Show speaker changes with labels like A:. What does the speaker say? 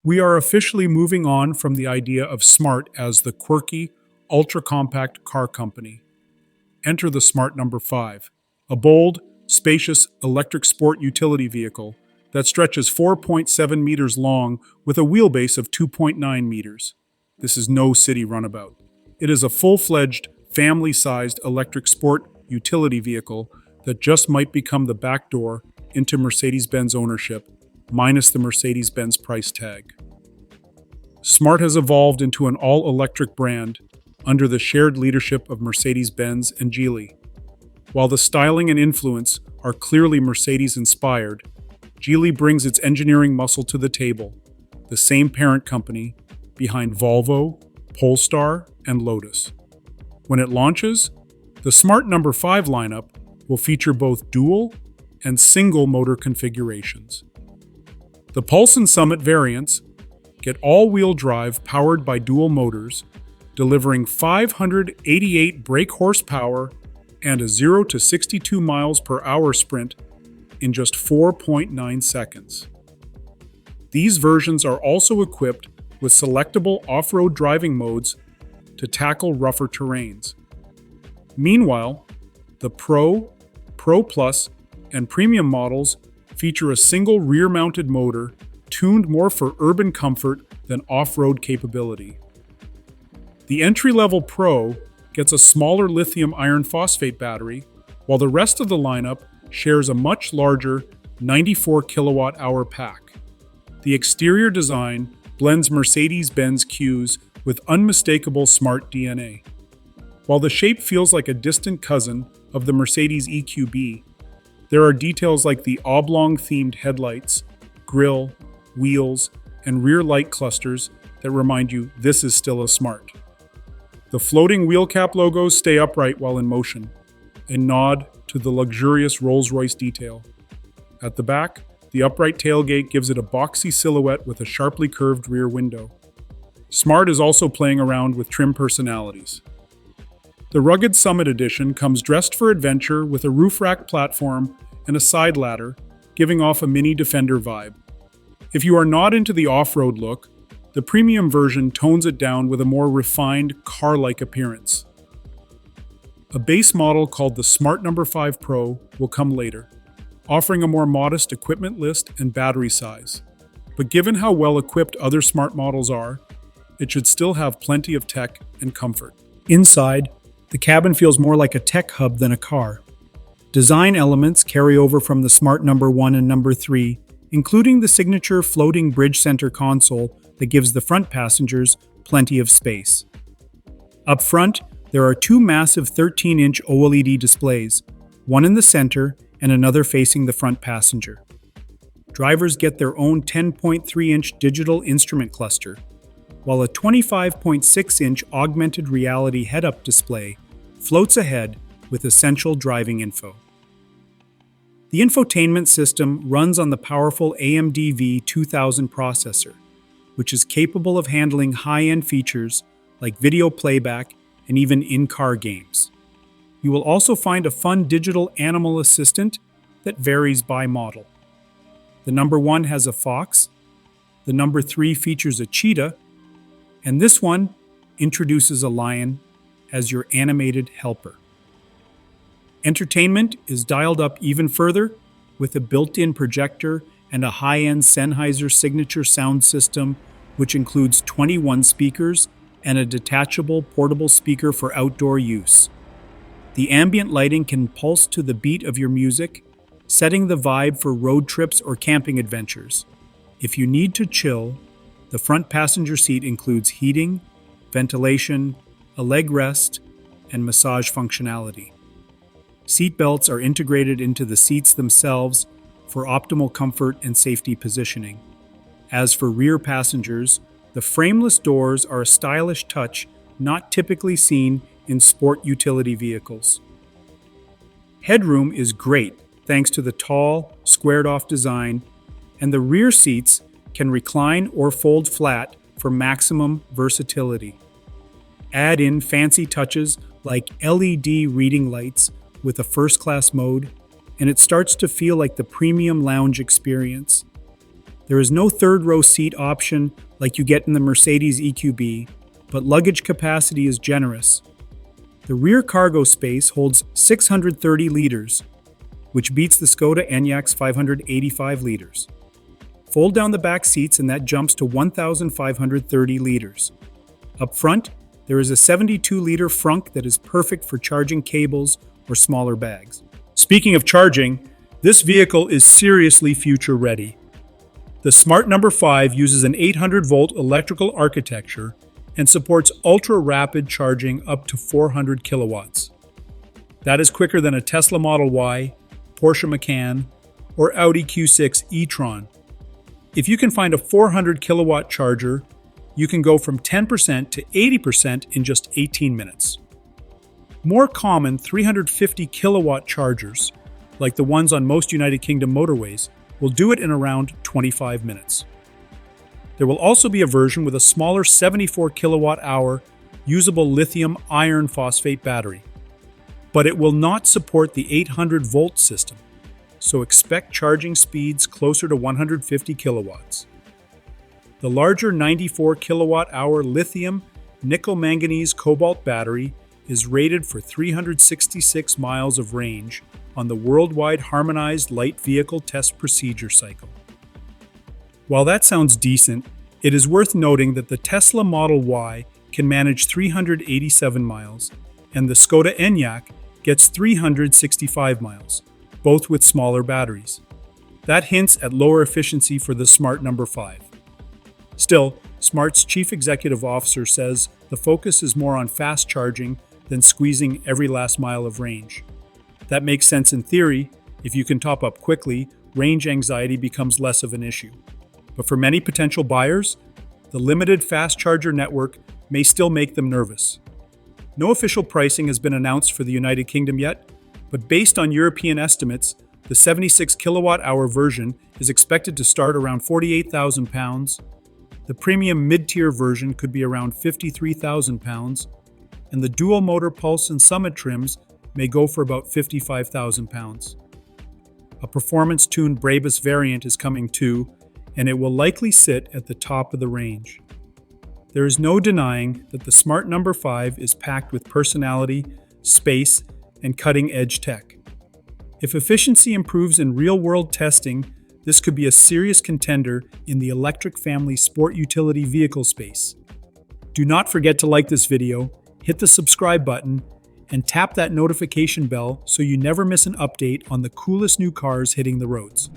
A: We are officially moving on from the idea of smart as the quirky, ultra-compact car company. Enter the Smart Number 5, a bold, spacious electric sport utility vehicle that stretches 4.7 meters long with a wheelbase of 2.9 meters. This is no city runabout. It is a full-fledged, family-sized electric sport utility vehicle that just might become the backdoor into Mercedes-Benz ownership, minus the Mercedes-Benz price tag. Smart has evolved into an all-electric brand under the shared leadership of Mercedes-Benz and Geely. While the styling and influence are clearly Mercedes-inspired, Geely brings its engineering muscle to the table, the same parent company behind Volvo, Polestar, and Lotus. When it launches, the Smart Number 5 lineup will feature both dual and single motor configurations. The Pulse and Summit variants get all-wheel drive powered by dual motors, delivering 588 brake horsepower and a 0 to 62 miles per hour sprint in just 4.9 seconds. These versions are also equipped with selectable off-road driving modes to tackle rougher terrains. Meanwhile, the Pro, Pro Plus, and Premium models feature a single rear-mounted motor tuned more for urban comfort than off-road capability. The entry-level Pro gets a smaller lithium iron phosphate battery, while the rest of the lineup shares a much larger 94 kilowatt-hour pack. The exterior design blends Mercedes-Benz cues with unmistakable smart DNA. While the shape feels like a distant cousin of the Mercedes EQB, there are details like the oblong-themed headlights, grille, wheels, and rear light clusters that remind you this is still a Smart. The floating wheel cap logos stay upright while in motion, a nod to the luxurious Rolls-Royce detail. At the back, the upright tailgate gives it a boxy silhouette with a sharply curved rear window. Smart is also playing around with trim personalities. The rugged Summit Edition comes dressed for adventure with a roof rack platform and a side ladder, giving off a mini Defender vibe. If you are not into the off-road look, the premium version tones it down with a more refined, car-like appearance. A base model called the Smart Number 5 Pro will come later, offering a more modest equipment list and battery size. But given how well equipped other Smart models are, it should still have plenty of tech and comfort. Inside, the cabin feels more like a tech hub than a car. Design elements carry over from the Smart Number 1 and Number 3, including the signature floating bridge center console that gives the front passengers plenty of space. Up front, there are two massive 13-inch OLED displays, one in the center and another facing the front passenger. Drivers get their own 10.3-inch digital instrument cluster, while a 25.6-inch augmented reality head-up display floats ahead with essential driving info. The infotainment system runs on the powerful AMD V2000 processor, which is capable of handling high-end features like video playback and even in-car games. You will also find a fun digital animal assistant that varies by model. The Number 1 has a fox, the Number 3 features a cheetah, and this one introduces a lion as your animated helper. Entertainment is dialed up even further with a built-in projector and a high-end Sennheiser signature sound system, which includes 21 speakers and a detachable portable speaker for outdoor use. The ambient lighting can pulse to the beat of your music, setting the vibe for road trips or camping adventures. If you need to chill, the front passenger seat includes heating, ventilation, a leg rest, and massage functionality. Seat belts are integrated into the seats themselves for optimal comfort and safety positioning. As for rear passengers, the frameless doors are a stylish touch not typically seen in sport utility vehicles. Headroom is great thanks to the tall, squared-off design, and the rear seats can recline or fold flat for maximum versatility. Add in fancy touches like LED reading lights with a first-class mode, and it starts to feel like the premium lounge experience. There is no third row seat option like you get in the Mercedes EQB, but luggage capacity is generous. The rear cargo space holds 630 liters, which beats the Skoda Enyaq's 585 liters. Fold down the back seats and that jumps to 1,530 liters. Up front, there is a 72-liter frunk that is perfect for charging cables or smaller bags. Speaking of charging, this vehicle is seriously future-ready. The Smart No. 5 uses an 800-volt electrical architecture and supports ultra-rapid charging up to 400 kilowatts. That is quicker than a Tesla Model Y, Porsche Macan, or Audi Q6 e-tron. If you can find a 400 kilowatt charger, you can go from 10% to 80% in just 18 minutes. More common 350 kilowatt chargers, like the ones on most United Kingdom motorways, will do it in around 25 minutes. There will also be a version with a smaller 74 kilowatt hour usable lithium iron phosphate battery, but it will not support the 800 volt system, so expect charging speeds closer to 150 kilowatts. The larger 94 kilowatt hour lithium nickel manganese cobalt battery is rated for 366 miles of range on the worldwide harmonized light vehicle test procedure cycle. While that sounds decent, it is worth noting that the Tesla Model Y can manage 387 miles, and the Skoda Enyaq gets 365 miles, both with smaller batteries. That hints at lower efficiency for the Smart No. 5. Still, Smart's chief executive officer says the focus is more on fast charging than squeezing every last mile of range. That makes sense in theory. If you can top up quickly, range anxiety becomes less of an issue. But for many potential buyers, the limited fast charger network may still make them nervous. No official pricing has been announced for the United Kingdom yet, but based on European estimates, the 76 kilowatt hour version is expected to start around £48,000. The premium mid-tier version could be around £53,000, and the dual motor Pulse and Summit trims may go for about £55,000. A performance-tuned Brabus variant is coming too, and it will likely sit at the top of the range. There is no denying that the Smart No. 5 is packed with personality, space, and cutting-edge tech. If efficiency improves in real-world testing, this could be a serious contender in the electric family sport utility vehicle space. Do not forget to like this video, hit the subscribe button, and tap that notification bell so you never miss an update on the coolest new cars hitting the roads.